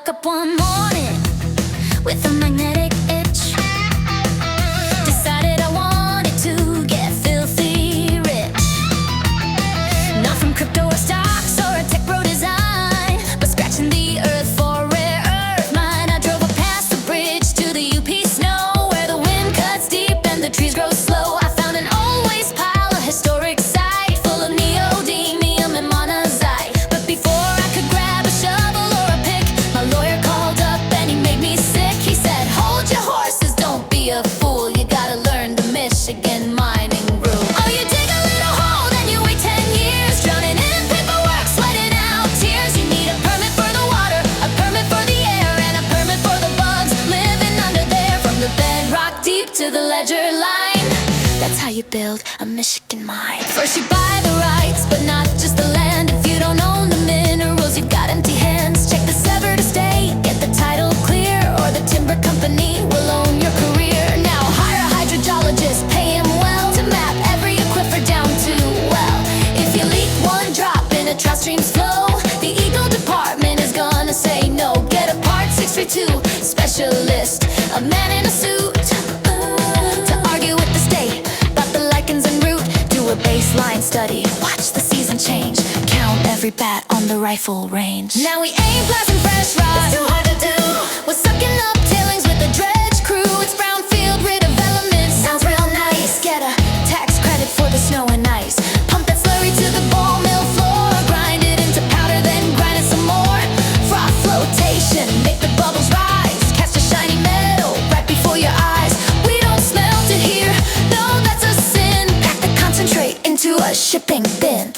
woke up one morning with a magnetic itch. Decided I wanted to get filthy rich. Not from crypto or stocks or a tech bro design, but scratching the earth for rare earth mine. I drove up past the bridge to the UP snow, where the wind cuts deep and the trees grow slow. I found an old waste pile, a historic site full of neodymium and monazite. But before I could grab a shovel or a pick, my lawyer called up and he made me sick. He said, hold your horses, don't be a fool. You gotta learn the Michigan mining rule. Oh, you dig a little hole, then you wait 10 years, drowning in paperwork, sweating out tears. You need a permit for the water, a permit for the air, and a permit for the bugs living under there. From the bedrock deep to the ledger line, that's how you build a Michigan mine. First you buy the rights, but not just the land. If you don't own the minerals, you've got empty hands. Check the severed estate, get the title clear, or the timber company will own your career. Now hire a hydrogeologist, pay him well, to map every aquifer down to well. If you leak one drop in a trout stream's flow, the Eagle Department is gonna say no. Get a Part 632 specialist, a man in a suit, to argue with the state about the lichens and root. Do a baseline study, watch the season change, count every bat on the rifle range. Now we ain't blasting fresh rock, it's too hard to do. We're sucking up tailings with a dredge crew. It's brownfield redevelopment, sounds real nice. Get a tax credit for the snow and ice. Pump that slurry to the ball mill floor, grind it into powder, then grind it some more. Froth flotation, make the bubbles rise, catch the shiny metal right before your eyes. We don't smelt it here, no, that's a sin. Pack the concentrate into a shipping bin.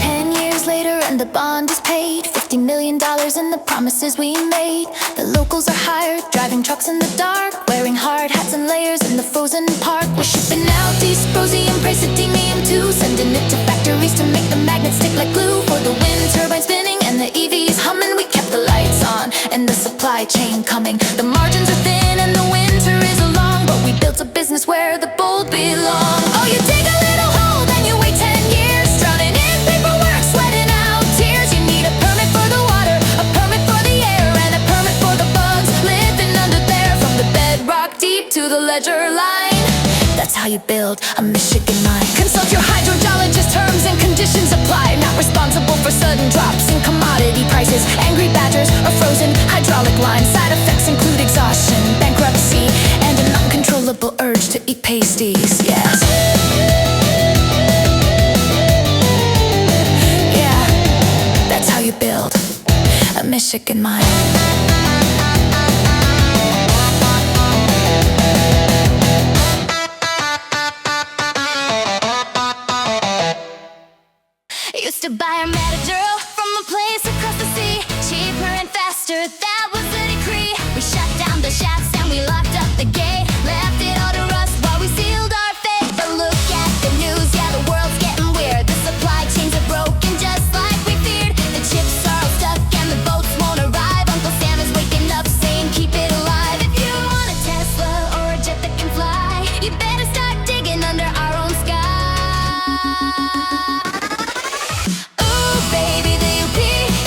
10 years later and the bond is paid, $50 million in the promises we made. The locals are hired, driving trucks in the dark, wearing hard hats and layers in the frozen park. We're shipping out dysprosium, praseodymium too, sending it to factories to make the magnets stick like glue. For the wind turbine spinning and the EVs humming, we kept the lights on and the supply chain coming. The margins are thin and the winter is long, but we built a business where the bold belong. Oh, you dig a little hole, then you wait 10 years, drowning in paperwork, sweating out tears. You need a permit for the water, a permit for the air, and a permit for the bugs living under there. From the bedrock deep to the ledger line, that's how you build a Michigan mine. Consult your hydrogeologist, terms and conditions apply. Not responsible for sudden drops in commodity prices, angry badgers, or frozen hydraulic lines. Side effects include exhaustion, bankruptcy, and an uncontrollable urge to eat pasties. Yes. Yeah, that's how you build a Michigan mine. Used to buy or met a girl from a place across the sea, cheaper and faster, that was the decree. We shut down the shafts and we locked up the gate, left it all to rust while we sealed our fate. But look at the news, yeah, the world's getting weird. The supply chains are broken just like we feared. The chips are all stuck and the boats won't arrive. Uncle Sam is waking up saying keep it alive. If you want a Tesla or a jet that can fly, you better start digging under our own sky. Baby, the UP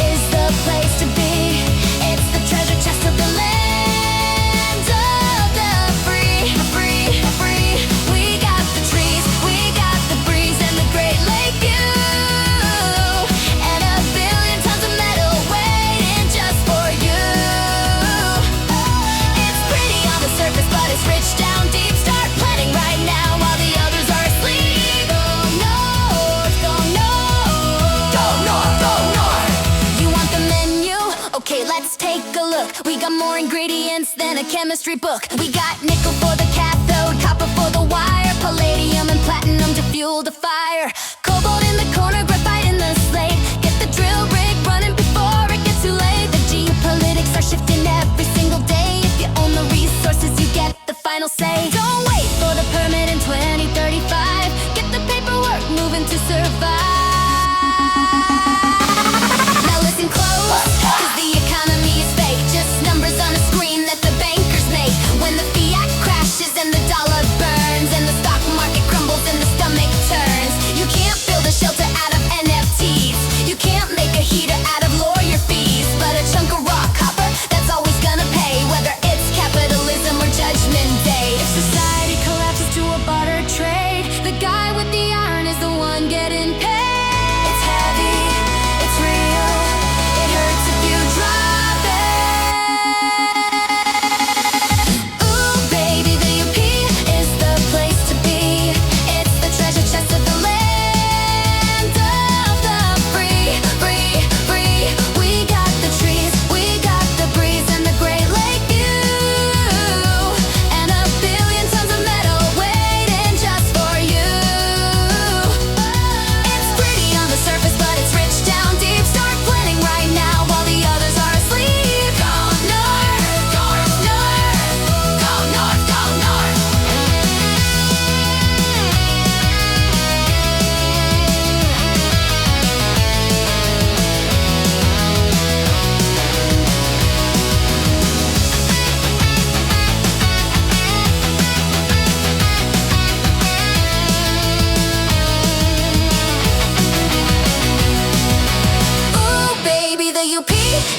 is the place to be. It's the treasure chest of the land of the free, free, free. We got the trees, we got the breeze, and the Great Lake view, and a billion tons of metal waiting just for you. It's pretty on the surface, but it's rich down deep. Start planning right now while the others are asleep. Go north, go north, go north, go north. You want the menu? Okay, let's take a look. We got more ingredients than a chemistry book. We got nickel for the cathode, copper for the wire, palladium and platinum to fuel the fire, cobalt in the corner, graphite in the slate. Get the drill rig running before it gets too late. The geopolitics are shifting every single day. If you own the resources, you get the final say. Don't wait for the permit in 2035. Get the paperwork moving to survive. Now listen close, cause the economy is fake, just numbers on a screen that the bankers make. When the fiat crashes and the dollar burns, and the stock market crumbles and the stomach turns, you can't build a shelter out of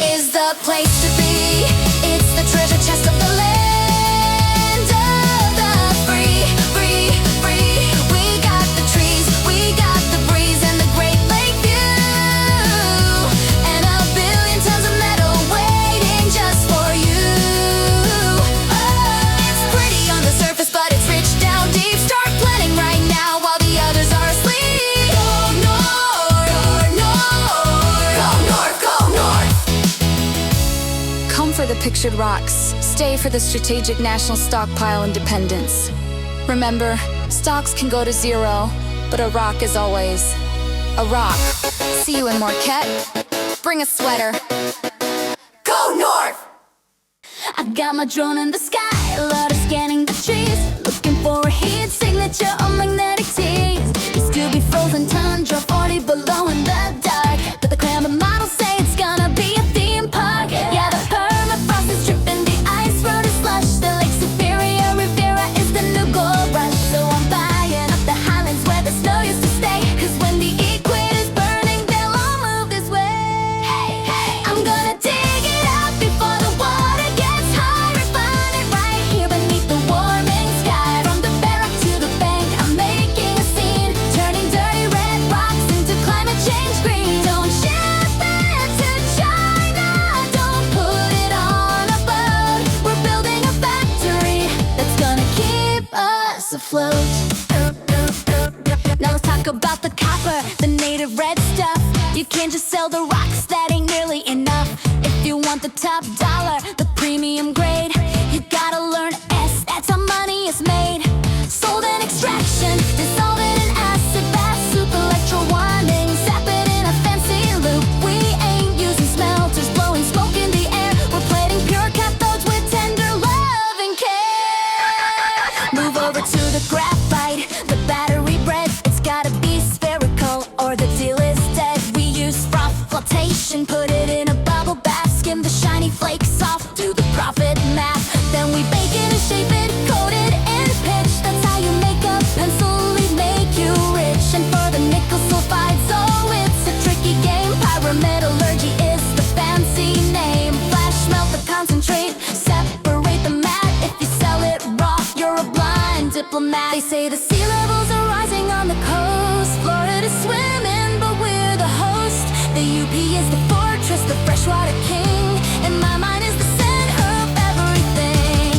is the place to be. It's the treasure chest of the land of the free, free, free. We got the trees, we got the breeze, and the Great Lake view, and a billion tons of metal waiting just for you. Oh, it's pretty on the surface, but it's rich down deep. Start planning right now while the others are asleep. Go north, north, go north, go north. Come for the pictured rocks, stay for the strategic national stockpile independence. Remember, stocks can go to zero, but a rock is always a rock. See you in Marquette. Bring a sweater. Go north! I've got my drone in the sky, a lot of scanning the trees, looking for a heat signature on magnetic tees. Used to be frozen tundra, 40 below in the dark, but the climate models say it's gonna be a theme park. Yeah, the permafrost is dripping, the ice road is slush, the Lake Superior Riviera is the new gold rush. So I'm buying up the highlands where the snow used to stay, 'cause when the equator's burning, they'll all move this way. Hey, hey, I'm gonna dig it up before the water gets high, refine it right here beneath the warming sky. From the barrack to the bank, I'm making a scene, turning dirty red rocks into climate change green. Don't ship it to China, don't put it on a boat. We're building a factory that's gonna keep us afloat. Now let's talk about the copper, the native red stuff. You can't just sell the rocks, that ain't nearly enough. If you want the top dollar, the premium grade, you gotta learn S, that's how money is made. Sold in extraction, dissolve it in acid bath, soup, electro warming, zap it in a fancy loop. We ain't using smelters, blowing smoke in the air. We're plating pure cathodes with tender love and care. Move over to the graphite, the battery bread. It's gotta be spherical or the deal is dead. We use froth flotation, put it in a bubble bath, skim the shiny flakes off, do the profit math. Then we bake it and shape it, coat it and pitch. That's how you make a pencil lead, make you rich. And for the nickel sulfides, oh, it's a tricky game. Pyrometallurgy is the fancy name. Flash melt the concentrate, separate the matte. If you sell it raw, you're a blind diplomat. They say the sea levels are rising on the coast, Florida's swimming, but we're the host. The UP is the fortress, the freshwater king, and my mind is the center of everything.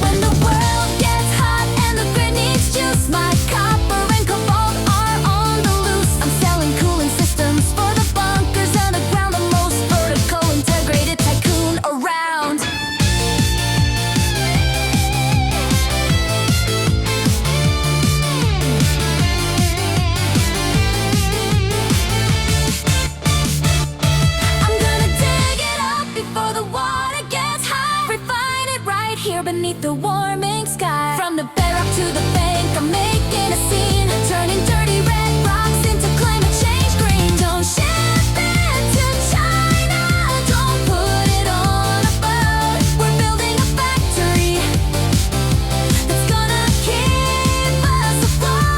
When the world gets hot and the grid needs juice, my copper and cobalt are on the loose. I'm selling cooling systems for the bunkers underground, the most vertical integrated tycoon around. I'm gonna dig it up before the water gets high, refine it right here beneath the warming sky. From the barrack to the bank, I'm making a scene, turning dirty red rocks into climate change green. Don't ship it to China, don't put it on a boat. We're building a factory that's gonna keep us afloat.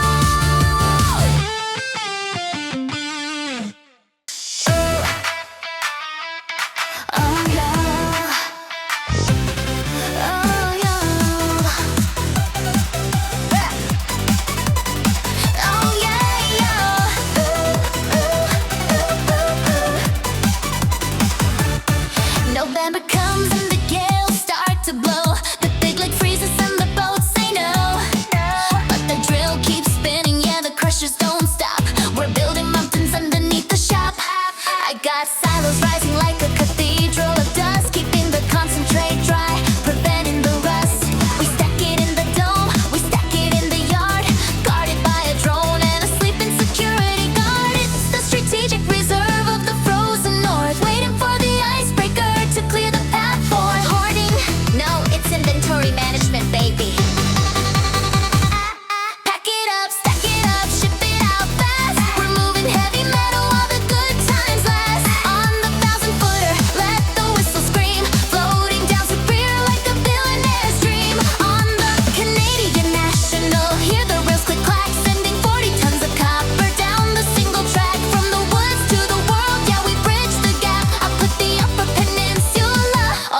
Oh yeah, oh yeah, oh yeah, yeah. November comes and the gales start to blow. The big lake freezes and the boats say no. But the drill keeps spinning, yeah, the crushers don't stop. We're building mountains underneath the shop. I got silos rising like a cathedral of dust, keeping the concentrate dry, preventing the rust. We stack it in the dome, we stack it in the yard, guarded by a drone and a sleeping security guard. It's the strategic reserve of the frozen north, waiting for the icebreaker to clear the path for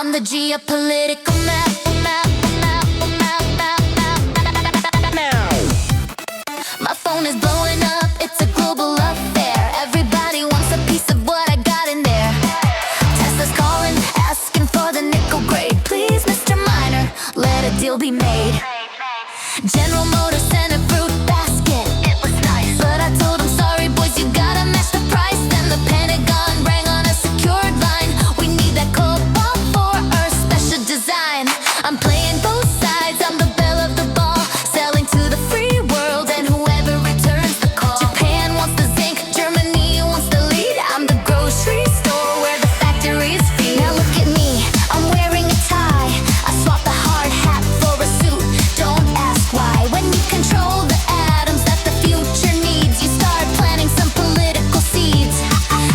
on the geopolitical map. My phone is blowing up, it's a global affair. Everybody wants a piece of what I got in there. Tesla's calling, asking for the nickel grade. Please, Mr. Miner, let a deal be made. General Motors sent a fruit basket. It was nice, but I told him, sorry boys, you gotta match the price. Then the Pentagon rang on a secured line. We need that Kpop for our special design. I'm playing both sides, I'm the belle of the ball, selling to the free world and whoever returns the call. Japan wants the zinc, Germany wants the lead. I'm the grocery store where the factories feed. Now look at me, I'm wearing a tie. I swapped the hard hat for a suit. Don't ask why. When you control the atoms that the future needs, you start planting some political seeds.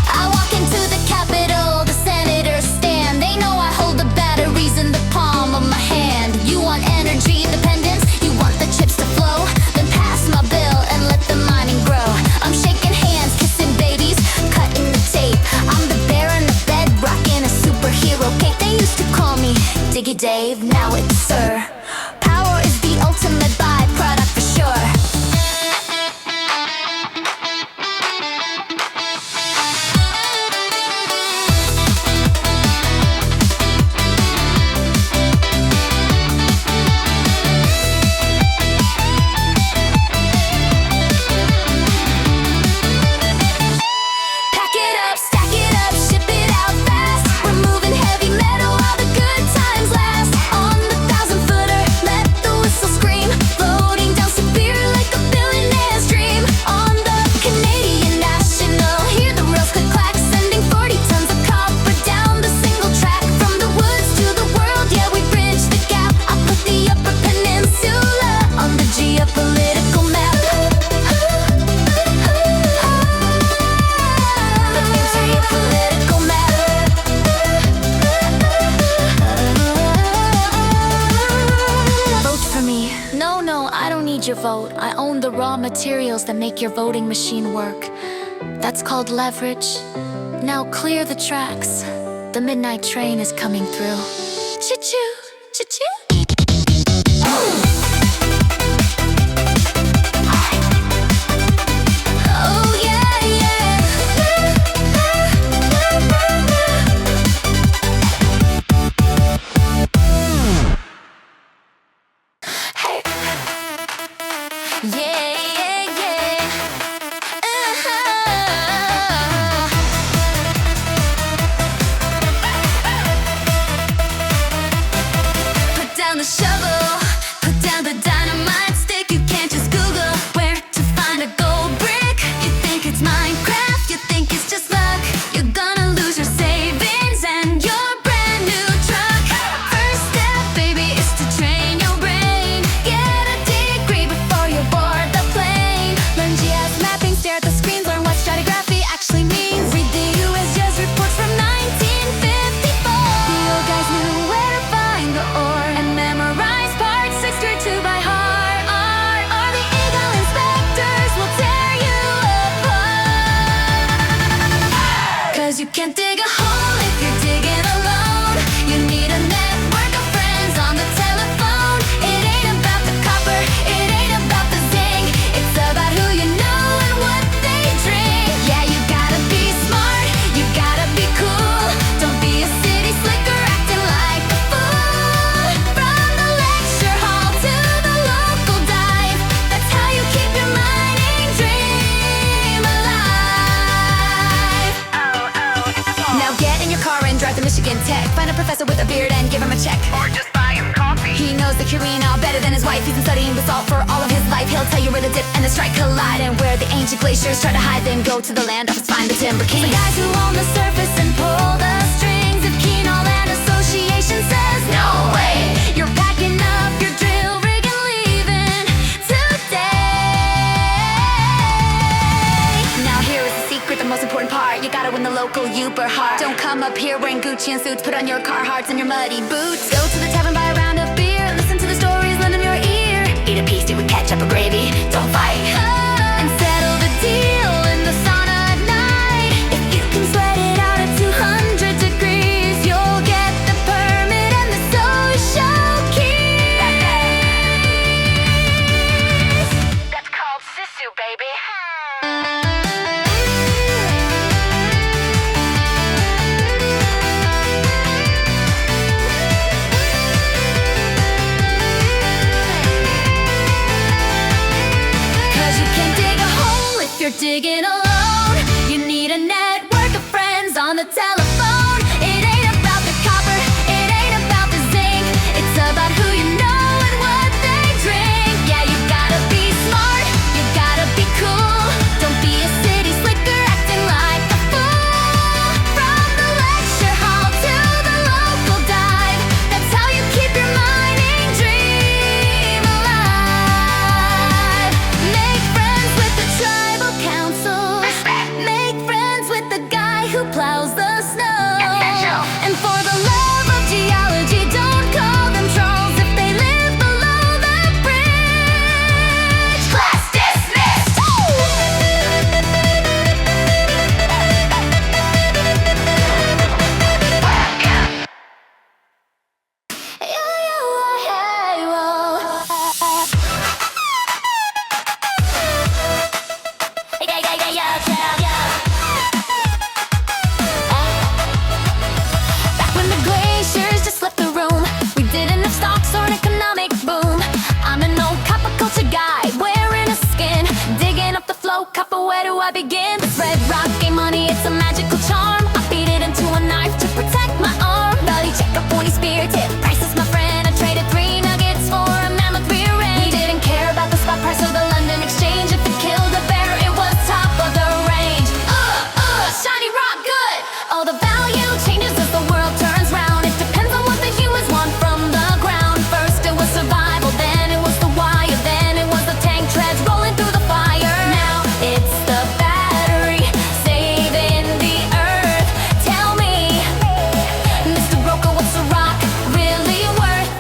I walk into the Capitol, the senators stand. They know I hold the batteries in the palm of my hand. You want energy independence? You want the chips to flow? Then pass my bill and let the mining grow. I'm shaking hands, kissing babies, cutting the tape. I'm the baron of bedrock in a superhero cape. They used to call me Diggy Dave, now it's Sir. Power is the ultimate byproduct for sure. Pack it up, stack it up, ship it out fast. We're moving heavy metal while the good times last. On the 1,000-footer, let the whistle scream, floating down Superior like a billionaire's dream. On the Canadian National, hear the rails click clack, sending 40 tons of copper down the single track. From the woods to the world, yeah, we bridge the gap. I put the Upper Peninsula on the geopolitical map. Geopolitical map. Vote for me. No, I don't need your vote. I own the raw materials that make your voting machine work. That's called leverage. Now clear the tracks. The midnight train is coming through. Choo-choo, choo-choo. Oh yeah, yeah. Hey. Yeah, yeah, yeah. Put down the shovel, put down the dynamite stick. You can't just Google where to find a gold brick. You think it's Minecraft, you think it's just luck. You're gonna lose your savings and your brand new truck. First step, baby, is to train your brain. Get a degree before you board the plane. Learn GIS mapping, stare at the screens, learn what stratigraphy actually means. Read the USGS reports from 1954. The old guys knew where to find the ore and memorize parts 6 through 2 by heart. Or the eagle inspectors will tear you apart. 'Cause you can't dig a hole if you're digging alone. You need a network of friends on the telephone. It ain't about the copper, it ain't about the zinc. It's about who you know and what they drink. Yeah, you gotta be smart, you gotta be cool. Don't be a city slicker acting like a fool. From the lecture hall to the local dive, that's how you keep your mining dream alive. Now get in your car and drive to Michigan Tech. Find a professor with a beard and give him a check. Or just buy him coffee. He knows the Curino better than his wife. He's been studying basalt for all of his life. He'll tell you where the dip and the strike collide, and where the ancient glaciers try to hide. Then go to the land office, find the timber king. The guys who own the surface and pull the strings. If Keno Land Association says no way, you're packing up your drill rig and leaving today. Now here is the secret, the most important part. You gotta win the local Upper heart. Don't come up here wearing Gucci and suits. Put on your Carhartts and your muddy boots. Go to the tavern, buy a round of beer. Listen to the stories, lend them your ear. Eat a piece, do with ketchup or gravy. Don't fight. And settle the deal in the sauna at night. If you can sweat it out at 200 degrees, you'll get the permit. start digging alone. You need a network of friends on the telephone. It ain't about the copper, it ain't about the zinc. It's about who you know and what they drink. Yeah, you gotta be smart, you gotta be cool. Don't be a city slicker acting like a fool. From the lecture hall to the local dive, that's how you keep your mining dream alive. Make friends with the tribal councils. Make friends with the guy who plows the snow. And for the love of geology, don't call them trolls if they live below the bridge. Class dismissed! Back when the glaciers just left the room, we did enough stocks or an economic boom. I'm an old copper culture guy, wearing a skin, digging up the flow. Copper, where do I begin? This red rock ain't money, it's a magical charm. I beat it into a knife to protect my arm. Value check, a 40 spear tip, priceless my friend. I traded 3 nuggets for a mammoth rear end. He didn't care about the spot price or the London exchange. If it killed a bear, it was top of the range. Shiny rock, good. Oh, the value changes as the world turns round. It depends on what the humans want from the ground. First it was survival, then it was the wire, then it was the tank treads rolling through the fire. Now it's the battery saving the earth. Tell me, Mr. Broker, what's a rock really worth?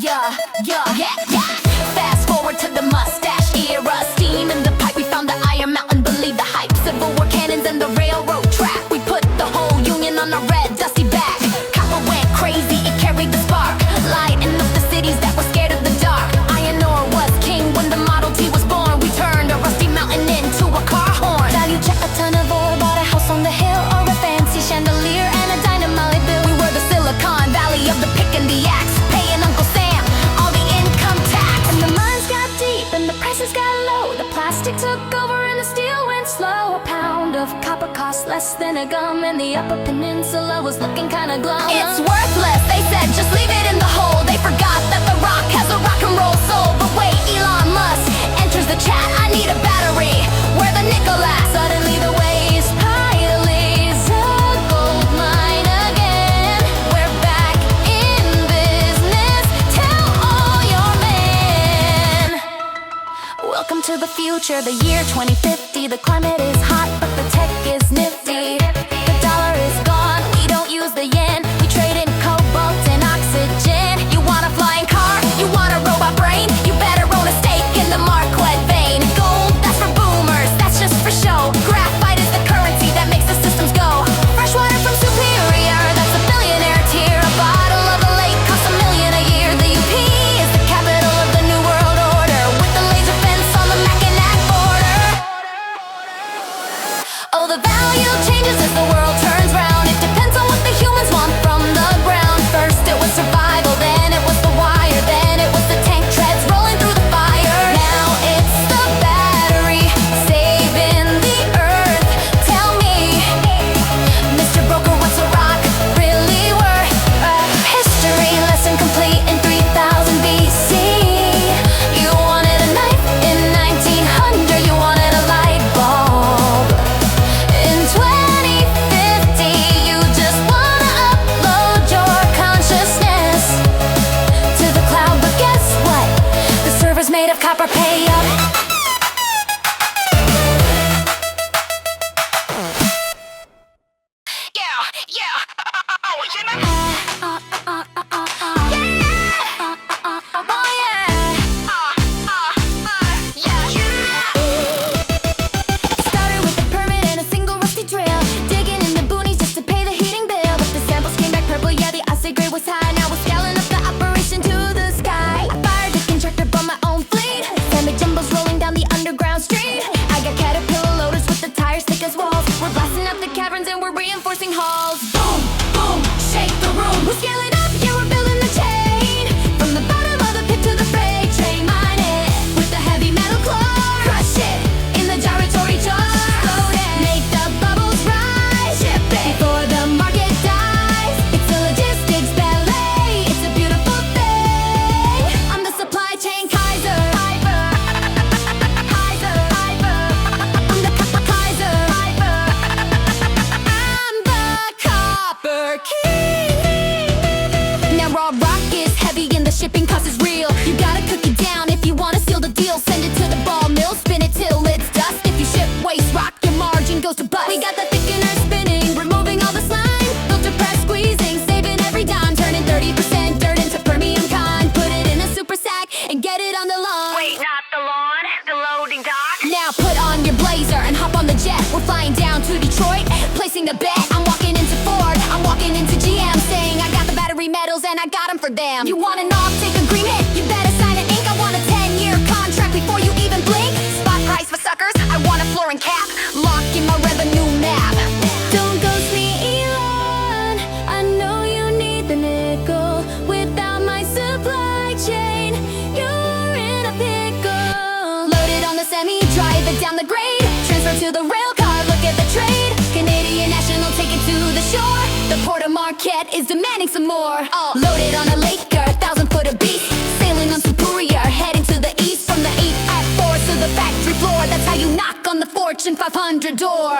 Yeah. Fast forward to the mustache era, steam in the pipe. We found the Iron Mountain, believe the hype. Civil War cannons and the railroad track. We put the whole Union on a red dusty back. Copper went crazy, it carried the spark, lighting up the cities that were scared of the dark. Iron ore was king when the Model T was born. We turned a rusty mountain into a car horn. Value check, a ton of ore, bought a house on the hill, or a fancy chandelier and a dynamite bill. We were the Silicon Valley of the pick and the axe, paying Uncle Sam all the income tax. And the mines got deep and the prices got low. The plastic took over and the steel went slow. A pound of copper cost less than a gum, and the Upper Peninsula was looking kinda glum. It's worthless, they said, just leave it in the hole. They forgot that the rock has a rock and roll soul. But wait, Elon Musk enters the chat. I need a battery, where the nickel at? Suddenly the waste pile is a gold mine again. We're back in business, tell all your men. Welcome to the future, the year 2050. The climate is hot, but the tech is nifty. The dollar is gone, we don't use the yen. We trade in cobalt and oxygen. You want a flying car? You want a robot brain? You better own a stake in the Marquette vein. Gold, that's for boomers, that's just for show. Graphite is the currency that makes the systems go. Fresh water from Superior, that's a billionaire tier. A bottle of the lake costs $1 million a year. The UP is the capital of the New World Order, with the laser fence on the Mackinac border. Oh, the value changes as the world turns round. It depends on what the humans want from the ground. First it was survival, then it was the wire, then it was the tank treads rolling through the fire. Now it's the battery saving the earth. Tell me, Mr. Broker, what's a rock really worth? History lesson complete in 3000 BC. You wanted a knife in 1900, you wanted a light bulb in 2050. You just wanna upload your consciousness to the cloud, but guess what? The server's made of copper, pay up. Started with a permit and a single rusty drill, digging in the boonies just to pay the heating bill. But the samples came back purple, yeah, the acid grade was high. Now we're scaling up the operation to the sky. I fired a contractor, bought my own fleet. Semi jumbo's rolling down the underground street. I got caterpillar loaders with the tires thick as walls. We're blasting up the caverns and we're reinforcing halls. Boom, boom, shake the room. We're scaling up, yeah, we're building the chain. From the bottom of the pit to the freight train, mine it. placing the bet. I'm walking into Ford, I'm walking into GM, saying I got the battery metals and I got them for them. You want an off-take agreement? You better sign an ink. I want a 10-year contract before you even blink. Spot price for suckers, I want a floor and cap. Lock in my revenue map. Don't ghost me, Elon. I know you need the nickel. Without my supply chain, you're in a pickle. Loaded on the semi, drive it down the grade. Transfer to the rail car, look at the trade. Canadian National, take it to the shore. The Port of Marquette is demanding some more. Loaded on a Laker, 1,000-footer beast. Sailing on Superior, heading to the east. From the 8 to the factory floor. That's how you knock on the Fortune 500 door.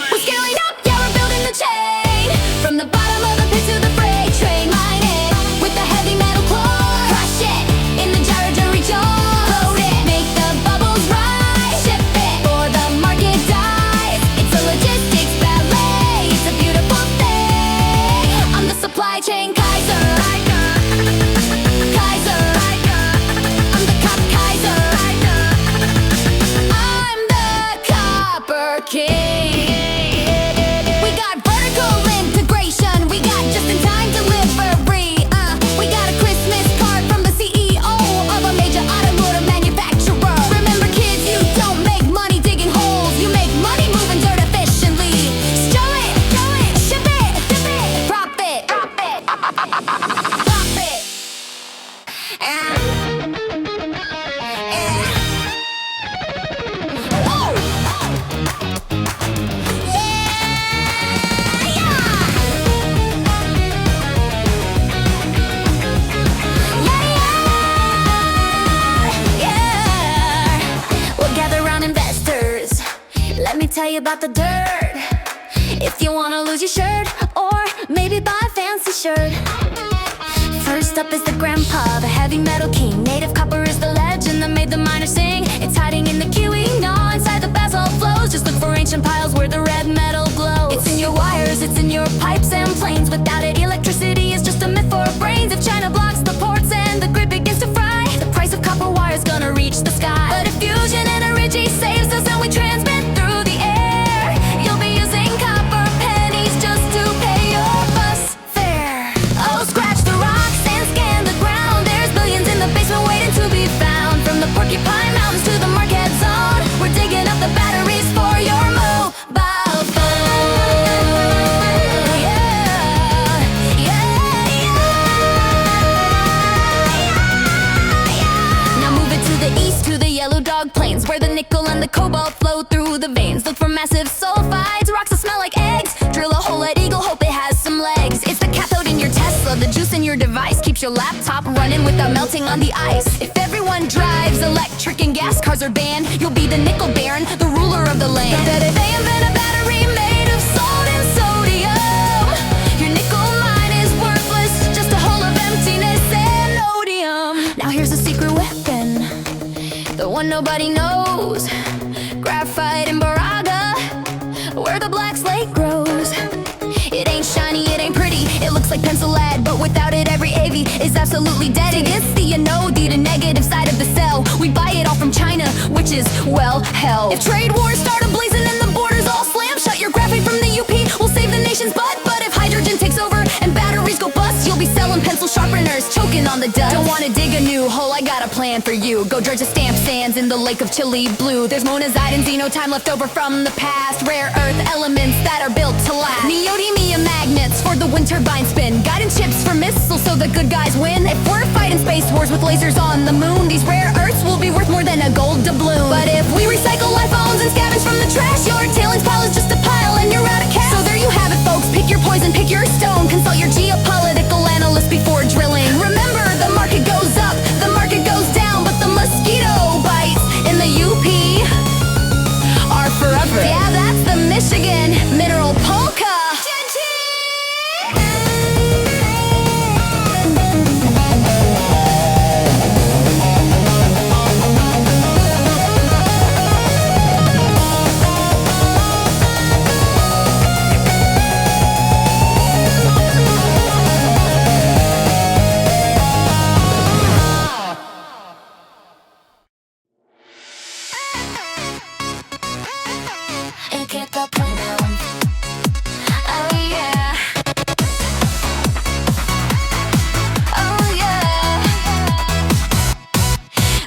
We're scaling up, yeah, we're building the chain. From the bottom of the pit to the freight train. Line it with the heavy metal core. Crush it in the gyro jury jaws. Load it, make the bubbles rise. Ship it for the market dies. It's a logistics ballet. It's a beautiful thing. I'm the supply chain Kaiser. Kaiser. I'm the Cop Kaiser. I'm the Copper King. We got vertical integration. We got just-in-time delivery. We got a Christmas card from the CEO of a major automotive manufacturer. Remember, kids, you don't make money digging holes. You make money moving dirt efficiently. Stow it, ship it, profit, profit. We'll gather around investors. Let me tell you about the dirt. If you wanna lose your shirt, or maybe buy a fancy shirt. First up is the grandpa, the heavy metal king. Native copper is the legend that made the miners sing. It's hiding in the queuing, gnaw inside the basalt flows. Just look for ancient piles where the red metal glows. It's in your wires, it's in your pipes and planes. Without it, electricity is just a myth for brains. If China blocks the ports and the grid begins to fry, the price of copper wire is gonna reach the sky. But if fusion energy saves us and we transmit through the air, you'll be using copper pennies just to pay your bus fare. Oh, scratch the rocks and scan the ground. There's billions in the basement waiting to be found. From the Porcupine Mountains to the Marquette Zone, we're digging up the batteries for your mobile phone. Now move it to the east, to the Yellow Dog Plains, where the nickel and the cobalt flow through the veins. Look for massive sulfides, rocks that smell like eggs. Drill a hole at Eagle, hope it has some legs. It's the cathode in your Tesla, the juice in your device keeps your laptop running without melting on the ice. If everyone drives electric and gas cars are banned, you'll be the nickel baron, the ruler of the land. They invent a battery made of salt and sodium. Your nickel mine is worthless, just a hole of emptiness and odium. Now here's a secret weapon, the one nobody knows. Graphite in Baraga, where the black slate grows. It ain't shiny, it ain't pretty, it looks like pencil lead, but without it every AV is absolutely dead. It is the anode, the negative side of the cell. We buy it all from China, which is, well, hell. If trade wars start ablazing and the borders all slam shut, your graphite from the UP will save the nation's butt. But if hydrogen takes over and batteries go bust, you'll be selling pencil sharpeners, choking on the dust. Don't wanna dig a new hole, I got a plan for you. Go dredge the stamp sands in the lake of chili blue. There's monazite and xenotime left over from the past. Rare earth elements that are built to last. Neodymium magnets for the wind turbine spin. Guidance chips for missiles so the good guys win. If we're fighting space wars with lasers on the moon, these rare earths will be worth more than a gold doubloon. But if we recycle iPhones and scavenge from the trash, your tailings pile is just a pile and you're out of cash. So there you have it, folks. Pick your poison, pick your stone. Consult your geopolitical analyst before drilling. Remember, the market goes up, the market goes down, but the mosquito bites in the UP are forever. Yeah, that's the Michigan mineral polka. Oh yeah. Oh yeah.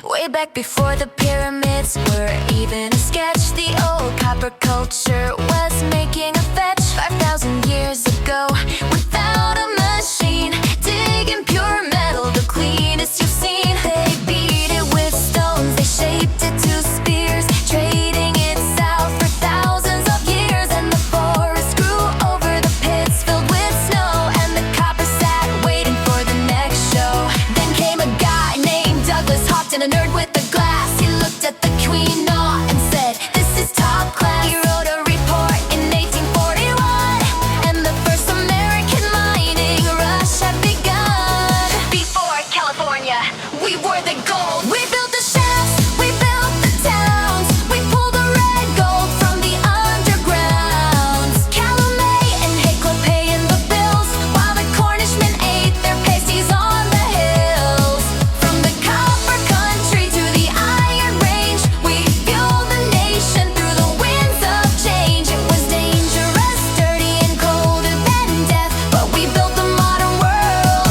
Way back before the pyramids were even a sketch, the old copper culture was making a fetch. 5,000 years ago, without a machine, digging pure metal, the cleanest you've seen. They beat it with stones, they shaped it to spears, trading it south for thousands of years. And the forest grew over the pits filled with snow, and the copper sat waiting for the next show. Then came a guy named Douglas, hopped in a nerd with a glass. He looked at the queen and said, "This is top class." He wrote a report in 1841, and the first American mining rush had begun. Before California, we were the gold. We built the shafts, we built the towns, we pulled the red gold from the undergrounds. Calumet and Hecla paying the bills, while the Cornishmen ate their pasties on the hills. From the copper country to the Iron Range, we fueled the nation through the winds of change. It was dangerous, dirty, and colder than death, but we built the modern world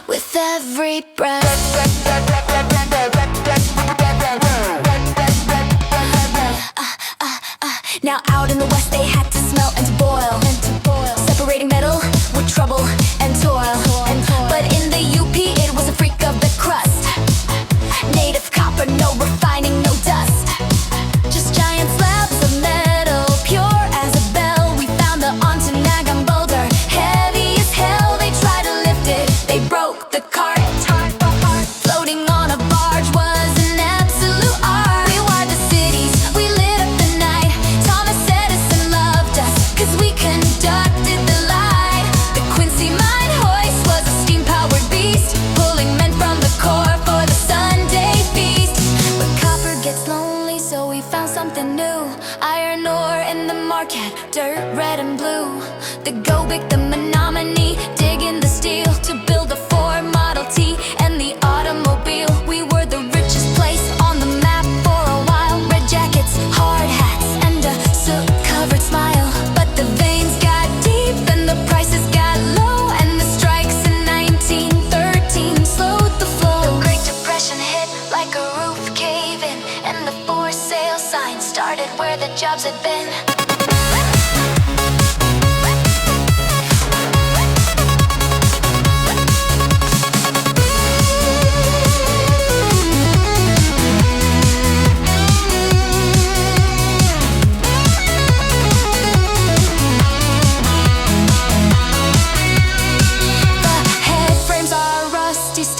with every breath. Now out in the west they had to smelt and to boil, separating metal with trouble and toil. But in the UP it was a freak of the crust. Native copper, no refining, no dust. Just giant slabs of metal, pure as a bell. We found the Ontonagon boulder, heavy as hell. They tried to lift it, they broke the cart. Floating on a barge was an absolute art. We wired the cities, we lit up the night. Thomas Edison loved us, 'cause we conducted the light. The Quincy mine hoist was a steam-powered beast, pulling men from the core for the Sunday feast. But copper gets lonely, so we found something new. Iron ore in the Marquette, dirt red and blue. The Go Big, the Menominee, digging the steel to build a Ford Model T and the automobile. We were the richest place on the map for a while. Red jackets, hard hats, and a soot-covered smile. But the veins got deep and the prices got low, and the strikes in 1913 slowed the flow. The Great Depression hit like a roof cave-in, and the for sale sign started where the jobs had been.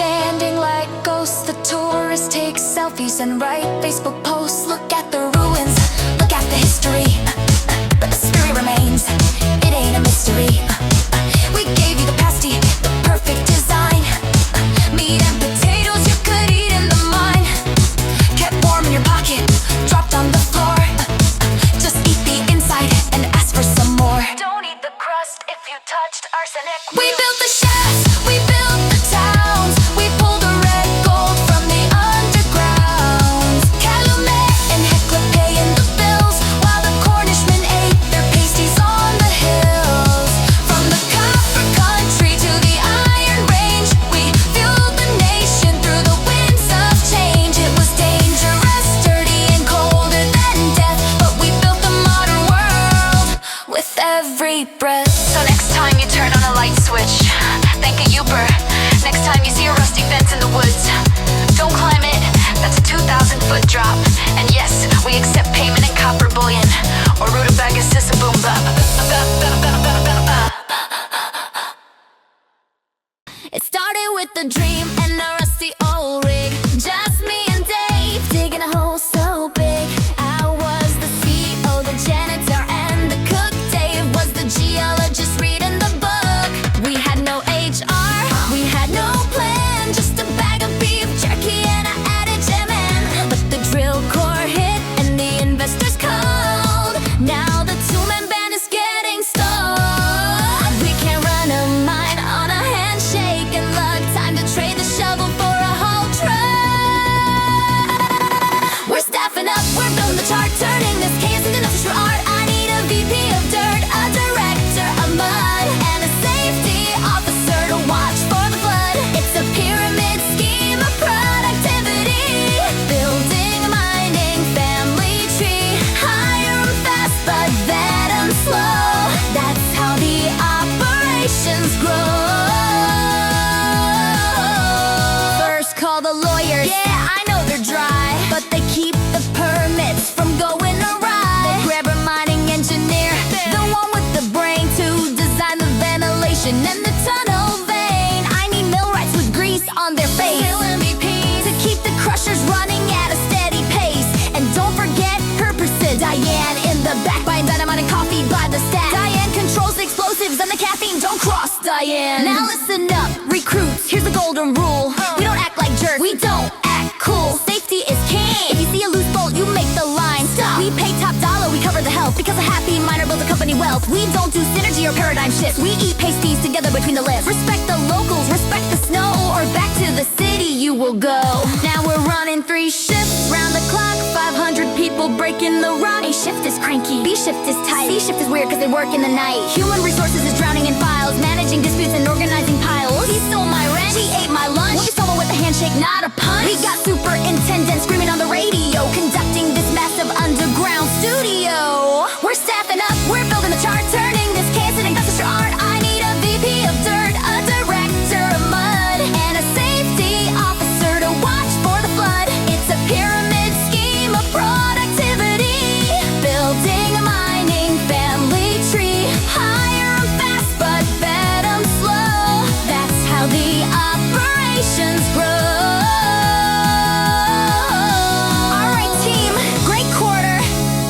Standing like ghosts, the tourists take selfies and write Facebook posts. Look at the ruins, look at the history, but the spirit remains, it ain't a mystery. We gave you the pasty, the perfect design, meat and potatoes you could eat in the mine. Kept warm in your pocket, dropped on the floor. Just eat the inside and ask for some more. Don't eat the crust if you touched arsenic. We built the shafts, we built the towns, we pulled the red gold from the underground. Calumet and Hecla paying the bills, while the Cornishmen ate their pasties on the hills. From the copper country to the Iron Range, we fueled the nation through the winds of change. It was dangerous, dirty, and colder than death, but we built the modern world with every breath. So next time you turn on a light switch, thank a Upper. Next time you see a rusty fence in the woods, don't climb it, that's a 2,000-foot drop. And yes, we accept payment in copper bullion, or rutabaga boom bap. It started with a dream and a rusty old rig, just me and Dave digging a hole so big. I was the CEO, the janitor, and the cook. Dave was the geologist reading the book. We had no HR, we had no plan, just a bag of beef jerky and I added jam in. But the drill core hit and the investors called. Now the two-man build a company wealth. We don't do synergy or paradigm shifts. We eat pasties together between the lips. Respect the locals, respect the snow, or back to the city you will go. Now we're running 3 shifts round the clock, 500 people breaking the rock. A shift is cranky, B shift is tight, C shift is weird cause they work in the night. Human resources is drowning in files, managing disputes and organizing piles. He stole my rent, she ate my lunch. We someone with a handshake, not a punch. We got superintendents screaming on the radio, conducting this massive underground studio. We're staffing up, we're building the chart, turning this cancer into industrial art. I need a VP of dirt, a director of mud, and a safety officer to watch for the flood. It's a pyramid scheme of productivity, building a mining family tree. Hire 'em fast but bet 'em slow. That's how the operations grow. Alright team, great quarter.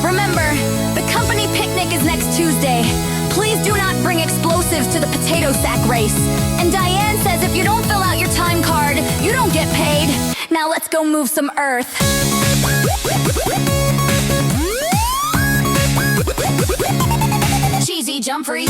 Remember, the company picnic is next Tuesday. Please do not bring explosives to the potato sack race. And Diane says if you don't fill out your time card, you don't get paid. Now let's go move some earth. Cheesy jump freeze.